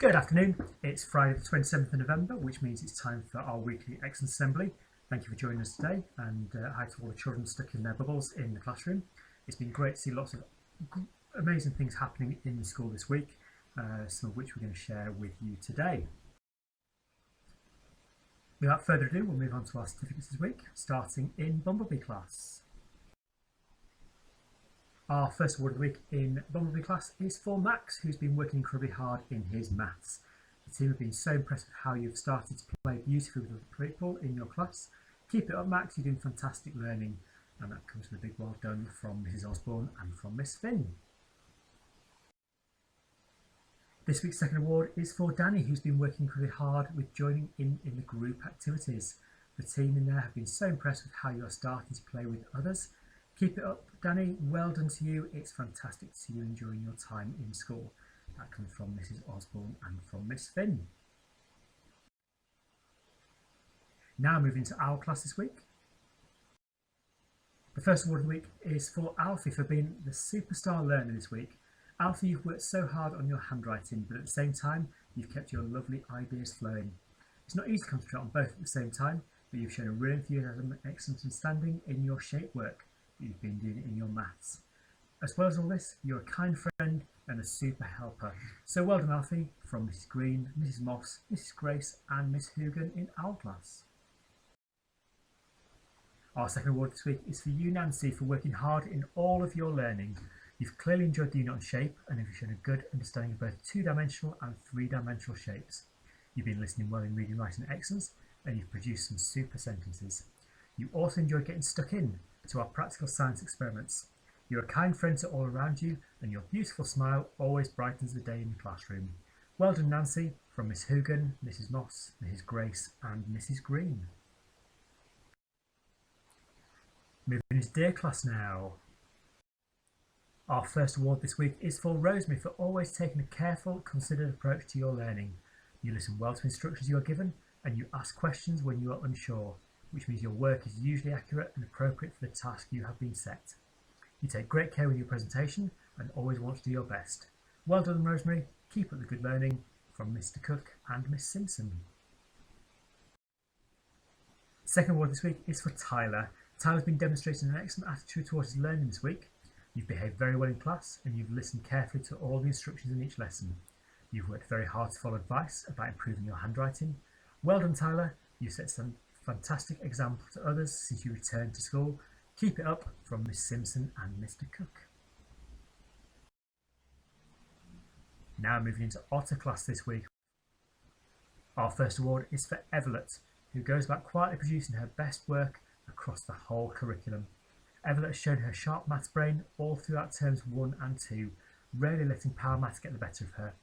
Good afternoon, it's Friday the 27th of November, which means it's time for our weekly Excellence Assembly. Thank you for joining us today, and hi to all the children stuck in their bubbles in the classroom. It's been great to see lots of amazing things happening in the school this week, some of which we're going to share with you today. Without further ado, we'll move on to our certificates this week, starting in Bumblebee class. Our first award of the week in Bumblebee class is for Max, who's been working incredibly hard in his maths. The team have been so impressed with how you've started to play beautifully with other people in your class. Keep it up, Max, you're doing fantastic learning, and that comes with a big well done from Mrs Osborne and from Miss Finn. This week's second award is for Danny, who's been working incredibly hard with joining in the group activities. The team in there have been so impressed with how you are starting to play with others. Keep it up, Danny. Well done to you. It's fantastic to see you enjoying your time in school. That comes from Mrs Osborne and from Miss Finn. Now moving to our class this week. The first award of the week is for Alfie for being the superstar learner this week. Alfie, you've worked so hard on your handwriting, but at the same time, you've kept your lovely ideas flowing. It's not easy to concentrate on both at the same time, but you've shown a real enthusiasm and excellent understanding in your shape work that you've been doing in your maths. As well as all this, you're a kind friend and a super helper. So well done, Alfie, from Mrs Green, Mrs Moss, Mrs Grace and Miss Hugan in our class. Our second award this week is for you, Nancy, for working hard in all of your learning. You've clearly enjoyed the unit on shape and have shown a good understanding of both two-dimensional and three-dimensional shapes. You've been listening well in reading, writing excellence, and you've produced some super sentences. You also enjoyed getting stuck in to our practical science experiments. You're a kind friend to all around you, and your beautiful smile always brightens the day in the classroom. Well done, Nancy, from Miss Hugan, Mrs Moss, Mrs Grace and Mrs Green. Moving into Dear class now. Our first award this week is for Rosemary for always taking a careful, considered approach to your learning. You listen well to instructions you are given, and you ask questions when you are unsure, which means your work is usually accurate and appropriate for the task you have been set. You take great care with your presentation and always want to do your best. Well done, Rosemary. Keep up the good learning, from Mr Cook and Miss Simpson. The second award this week is for Tyler. Tyler's been demonstrating an excellent attitude towards his learning this week. You've behaved very well in class and you've listened carefully to all the instructions in each lesson. You've worked very hard to follow advice about improving your handwriting. Well done, Tyler. You've set some fantastic example to others since you returned to school. Keep it up, from Miss Simpson and Mr Cook. Now moving into Otter class this week. Our first award is for Evelyn, who goes about quietly producing her best work across the whole curriculum. Evelyn has shown her sharp maths brain all throughout terms 1 and 2, rarely letting power maths get the better of her.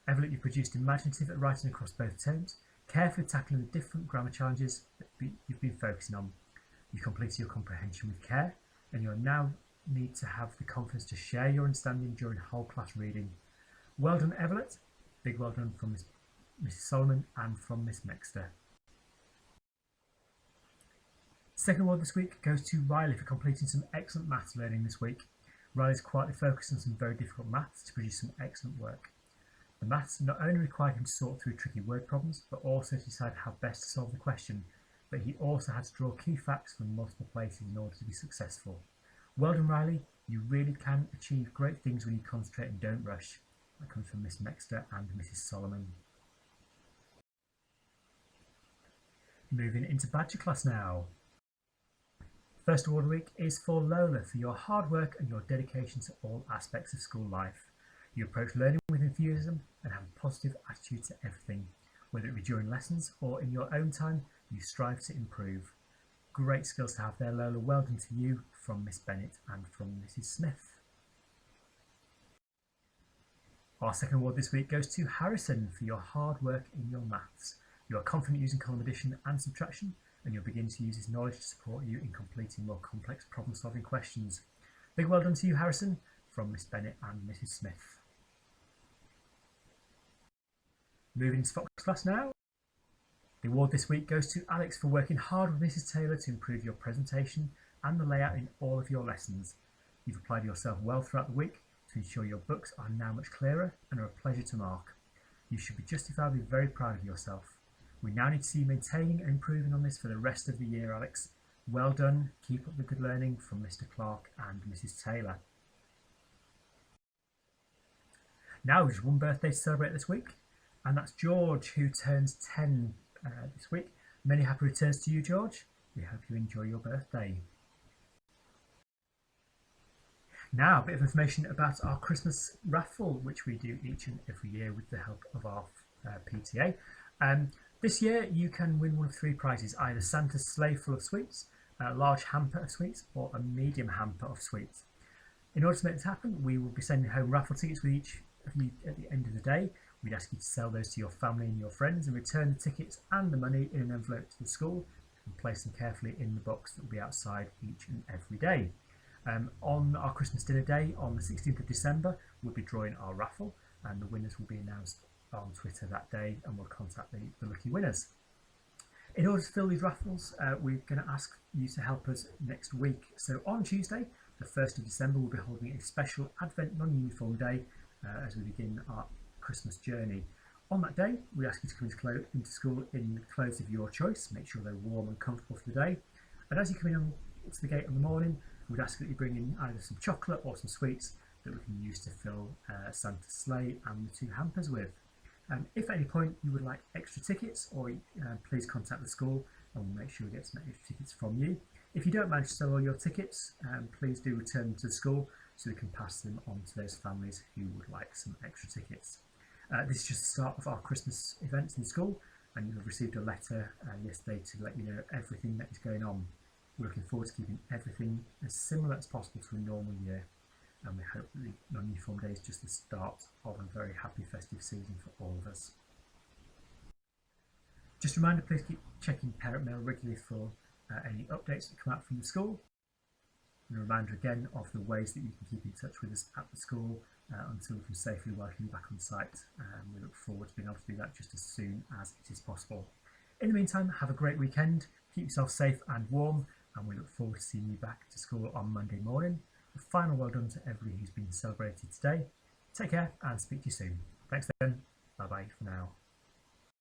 Evelyn, you've produced imaginative writing across both terms, carefully tackling the different grammar challenges that you've been focusing on. You completed your comprehension with care, and you now need to have the confidence to share your understanding during whole class reading. Well done, Evelyn. Big well done from Mrs Solomon and from Miss Mexter. Second award this week goes to Riley for completing some excellent maths learning this week. Riley's quietly focused on some very difficult maths to produce some excellent work. The maths not only required him to sort through tricky word problems, but also to decide how best to solve the question, but he also had to draw key facts from multiple places in order to be successful. Well done, Riley. You really can achieve great things when you concentrate and don't rush. That comes from Miss Mexter and Mrs Solomon. Moving into Badger class now. First award of the week is for Lola for your hard work and your dedication to all aspects of school life. You approach learning with enthusiasm and have a positive attitude to everything. Whether it be during lessons or in your own time, you strive to improve. Great skills to have there, Lola. Well done to you, from Miss Bennett and from Mrs Smith. Our second award this week goes to Harrison for your hard work in your maths. You are confident using column addition and subtraction, and you'll begin to use this knowledge to support you in completing more complex problem-solving questions. Big well done to you, Harrison, from Miss Bennett and Mrs Smith. Moving to Fox class now. The award this week goes to Alex for working hard with Mrs Taylor to improve your presentation and the layout in all of your lessons. You've applied yourself well throughout the week to ensure your books are now much clearer and are a pleasure to mark. You should be justifiably very proud of yourself. We now need to see you maintaining and improving on this for the rest of the year, Alex. Well done. Keep up the good learning from Mr. Clark and Mrs. Taylor. Now there's one birthday to celebrate this week, and that's George, who turns 10 this week. Many happy returns to you, George. We hope you enjoy your birthday. Now, a bit of information about our Christmas raffle, which we do each and every year with the help of our PTA. This year, you can win one of 3 prizes, either Santa's sleigh full of sweets, a large hamper of sweets, or a medium hamper of sweets. In order to make this happen, we will be sending home raffle tickets with each of you at the end of the day. We'd ask you to sell those to your family and your friends and return the tickets and the money in an envelope to the school and place them carefully in the box that will be outside each and every day. On our Christmas dinner day on the 16th of December, we'll be drawing our raffle, and the winners will be announced on Twitter that day, and we'll contact the lucky winners. In order to fill these raffles, we're going to ask you to help us next week. So on Tuesday, the 1st of December, we'll be holding a special Advent non-uniform day as we begin our Christmas journey. On that day, we ask you to come into school in clothes of your choice. Make sure they're warm and comfortable for the day. And as you come in to the gate in the morning, we'd ask that you bring in either some chocolate or some sweets that we can use to fill Santa's sleigh and the 2 hampers with. If at any point you would like extra tickets, or please contact the school and we'll make sure we get some extra tickets from you. If you don't manage to sell all your tickets, please do return them to the school so we can pass them on to those families who would like some extra tickets. This is just the start of our Christmas events in school, and you'll have received a letter yesterday to let you know everything that is going on. We're looking forward to keeping everything as similar as possible to a normal year, and we hope that the non-uniform day is just the start of a very happy festive season for all of us. Just a reminder, please keep checking parent mail regularly for any updates that come out from the school. And a reminder again of the ways that you can keep in touch with us at the school until we can safely welcome you back on site. We look forward to being able to do that just as soon as it is possible. In the meantime, have a great weekend, keep yourself safe and warm, and we look forward to seeing you back to school on Monday morning. A final well done to everybody who's been celebrated today. Take care and speak to you soon. Thanks then. Bye bye for now.